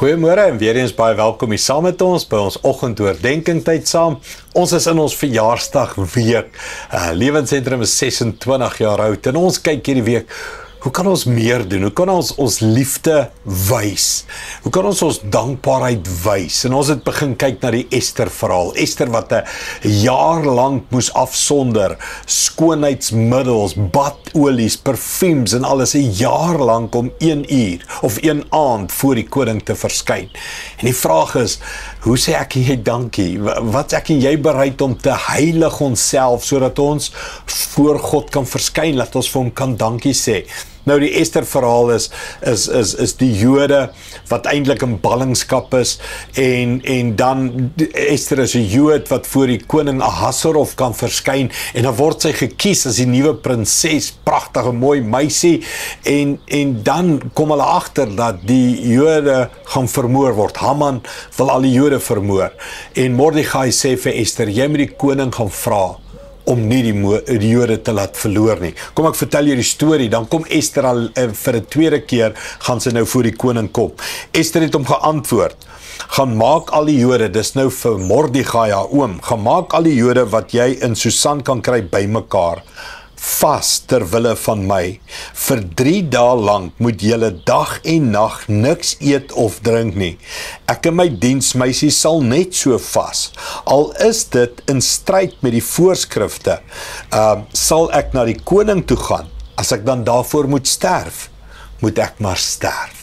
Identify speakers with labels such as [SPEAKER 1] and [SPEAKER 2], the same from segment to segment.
[SPEAKER 1] Goeiemôre en weer eens baie welkom hier saam met ons by ons oggendoordenkings tyd saam. Ons is in ons verjaarsdag week. Lewensentrum is 26 jaar oud en ons kyk hierdie week, hoe kan ons meer doen? Hoe kan ons liefde wys? Hoe kan ons dankbaarheid wys? En ons het begin kyk na die Ester verhaal. Ester wat 'n jaar lank moes afsonder, skoonheidsmiddels, badolies, parfums en alles 'n jaar lank om 1 uur of 1 aand voor die koning te verskyn. En die vraag is, hoe sê ek en jy dankie? Wat ek en jy bereid om te heilig onsself sodat ons voor God kan verskyn, laat ons vir hom kan dankie sê. Nou die Ester verhaal is die Jode wat eintlik in ballingskap is en dan Ester is 'n Jood wat voor die koning Ahasveros kan verskyn en dan word sy gekies as die nuwe prinses, pragtige mooi meisie en dan kom hulle agter dat die Jode gaan vermoor word. Haman wil al die Jode vermoor en Mordegai sê vir Ester, jy moet die koning gaan vra om nie die Jode te laat verloor nie. Kom ek vertel jou die storie, dan kom Ester al vir 'n tweede keer, gaan sy nou voor die koning kom. Ester het hom geantwoord, gaan maak al die Jode, dis nou vir Mordegai haar oom, gaan maak al die Jode wat jy in Susan kan kry bymekaar, vas ter wille van my. Vir 3 dae lank moet julle dag en nag niks eet of drink nie. Ek en my diensmeisie sal net so vas. Al is dit in stryd met die voorskrifte, sal ek na die koning toe gaan. As ek dan daarvoor moet sterf, moet ek maar sterf.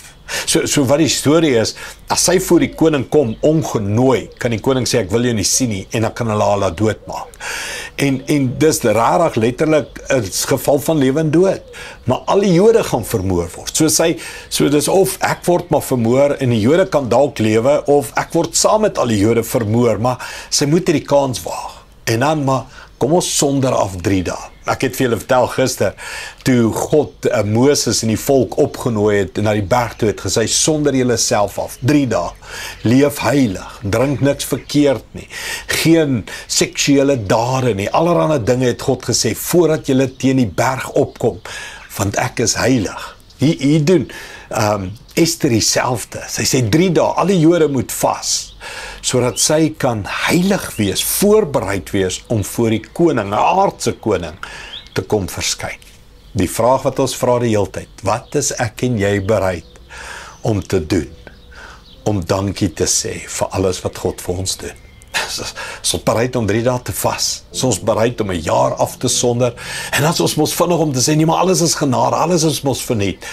[SPEAKER 1] So wat die storie is, as sy voor die koning kom ongenooi, kan die koning sê ek wil jou nie sien nie en dan kan hulle haar doodmaak. En dis rarig letterlik 'n geval van lewe en dood. Maar al die Jode gaan vermoor word. So dis of ek word maar vermoor en die Jode kan dalk lewe of ek word saam met al die Jode vermoor, maar sy moet hierdie kans waag. En dan maar kom ons sonder af 3 dae. Ek het vir julle vertel gister, toe God Moses en die volk opgenooi het na die berg toe het gesê, sonder julle self af, 3 dae, leef heilig, drink niks verkeerd nie, geen seksuele dade nie, allerhande dinge het God gesê, voordat julle teen die berg opkom, want ek is heilig. Hier doen Ester dieselfde, sy sê 3 dae, alle Jode moet vas, sodat sy kan heilig wees, voorbereid wees om voor die koning, 'n aardse koning, te kom verskyn. Die vraag wat ons vra die hele tyd, wat is ek en jy bereid om te doen, om dankie te sê vir alles wat God vir ons doen? Is ons bereid om 3 dae te vas? Is ons bereid om 'n jaar af te sonder? En dan is ons mos vinnig om te sê, nee, maar alles is genade, alles is mos verniet.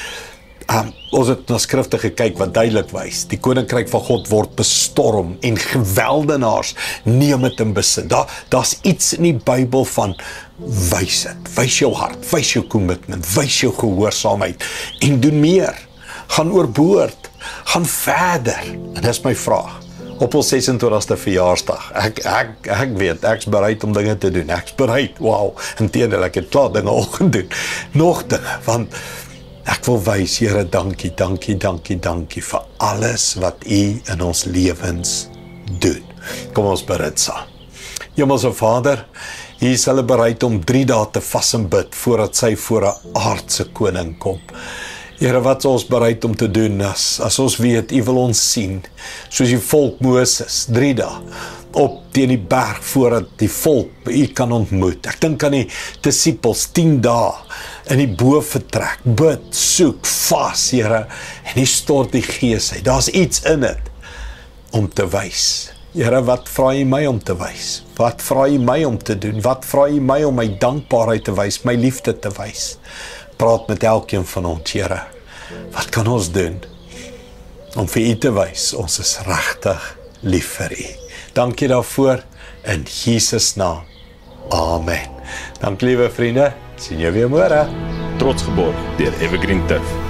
[SPEAKER 1] Ons het na skrifte gekyk wat duidelik wys, die koninkryk van God word bestorm en geweldenaars neem dit in besit. Daar's iets in die Bybel van wys dit, wys jou hart, wys jou commitment, wys jou gehoorsaamheid en doen meer, gaan oorboord, gaan verder. En dis my vraag. Op ons 26ste verjaarsdag, ek weet, ek's bereid om dinge te doen, ek's bereid, wow, inteendeel, ek het klaar dinge al gedoen, nog dinge, want ek wil wys, Here, dankie vir alles wat U in ons lewens doen. Kom ons bid dit saam. Hemelse Vader, U is hulle bereid om 3 dae te vas en bid, voordat sy voor 'n aardse koning kom. Here, wat is ons bereid om te doen, as ons weet, U wil ons sien, soos die volk Moses, 3 dae, op teen die berg, voordat die volk U kan ontmoet. Ek dink aan die disippels, 10 dae, in die boventrek, bid, soek, vas, Here, en U stort die Gees uit. Daar's iets in dit, om te wys. Here, wat vra U my om te wys? Wat vra U my om te doen? Wat vra U my om my dankbaarheid te wys, my liefde te wys? Praat met elkeen van ons, Here. Wat kan ons doen om vir U te wys? Ons is regtig lief vir U. Dankie daarvoor, in Jesus naam. Amen. Dank liewe vriende, sien jou weer môre.
[SPEAKER 2] Trots geborg deur Evergreen Turf.